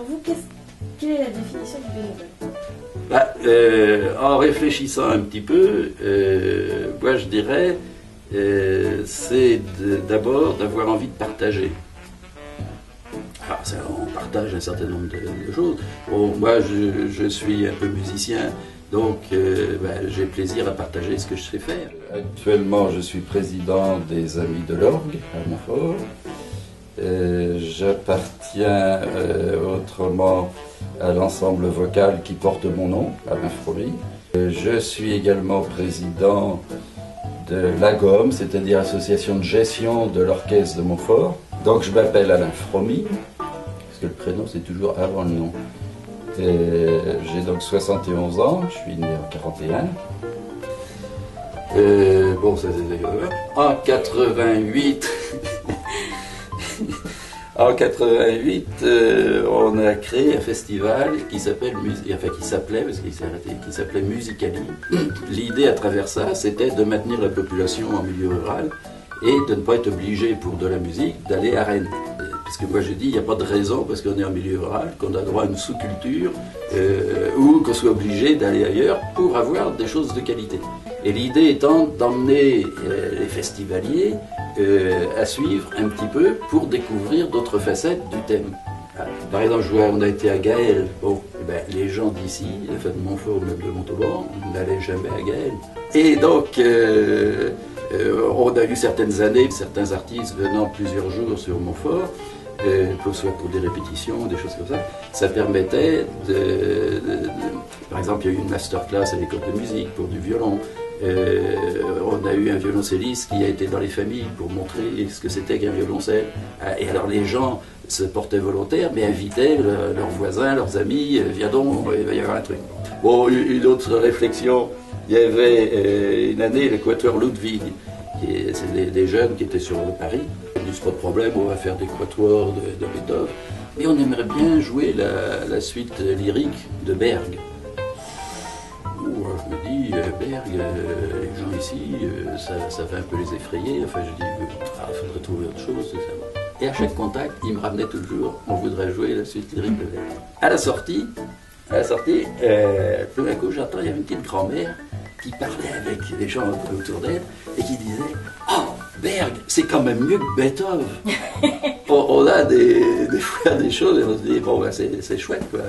pour vous, quelle est la définition du bénévolat? En réfléchissant un petit peu, moi je dirais, c'est d'abord d'avoir envie de partager. Alors, on partage un certain nombre de choses. Bon, moi je suis un peu musicien, donc j'ai plaisir à partager ce que je sais faire. Actuellement je suis président des Amis de l'Orgue à Montfort. J'appartiens autrement à l'ensemble vocal qui porte mon nom, Alain Fromy. Je suis également président de l'AGOM, c'est-à-dire Association de gestion de l'orchestre de Montfort. Donc je m'appelle Alain Fromy, parce que le prénom c'est toujours avant le nom. J'ai donc 71 ans, je suis né en 41. Bon, ça c'est en 88. En 88, on a créé un festival qui s'appelait Musicali. L'idée à travers ça, c'était de maintenir la population en milieu rural et de ne pas être obligé pour de la musique d'aller à Rennes. Parce que moi j'ai dit, il n'y a pas de raison, parce qu'on est en milieu rural, qu'on a droit à une sous-culture ou qu'on soit obligé d'aller ailleurs pour avoir des choses de qualité. Et l'idée étant d'emmener les festivaliers à suivre un petit peu pour découvrir d'autres facettes du thème. Par exemple, on a été à Gaël. Bon, les gens d'ici, de Montfort ou même de Montauban, n'allaient jamais à Gaël. Et donc, on a eu certaines années, certains artistes venant plusieurs jours sur Montfort, soit pour des répétitions, des choses comme ça. Ça permettait par exemple, il y a eu une masterclass à l'école de musique pour du violon. On a eu un violoncelliste qui a été dans les familles pour montrer ce que c'était qu'un violoncelle. Et alors les gens se portaient volontaires, mais invitaient leurs voisins, leurs amis, viens donc, il va y avoir un truc. Bon, une autre réflexion, il y avait une année l'équateur Ludwig, c'est des jeunes qui étaétaient sur Paris. Ils disent pas de problème, on va faire des quatuors de Beethoven. Et on aimerait bien jouer la suite lyrique de Berg. Je me dis, Berg, les gens ici, ça va un peu les effrayer. Enfin, je dis, il faudrait trouver autre chose. Et à chaque contact, il me ramenait toujours, on voudrait jouer la suite lyrique de Berg. À la sortie, tout d'un coup, j'entends, il y avait une petite grand-mère qui parlait avec les gens autour d'elle et qui disait, oh, Berg, c'est quand même mieux que Beethoven. On a des fois des choses et on se dit, bon, c'est chouette, quoi.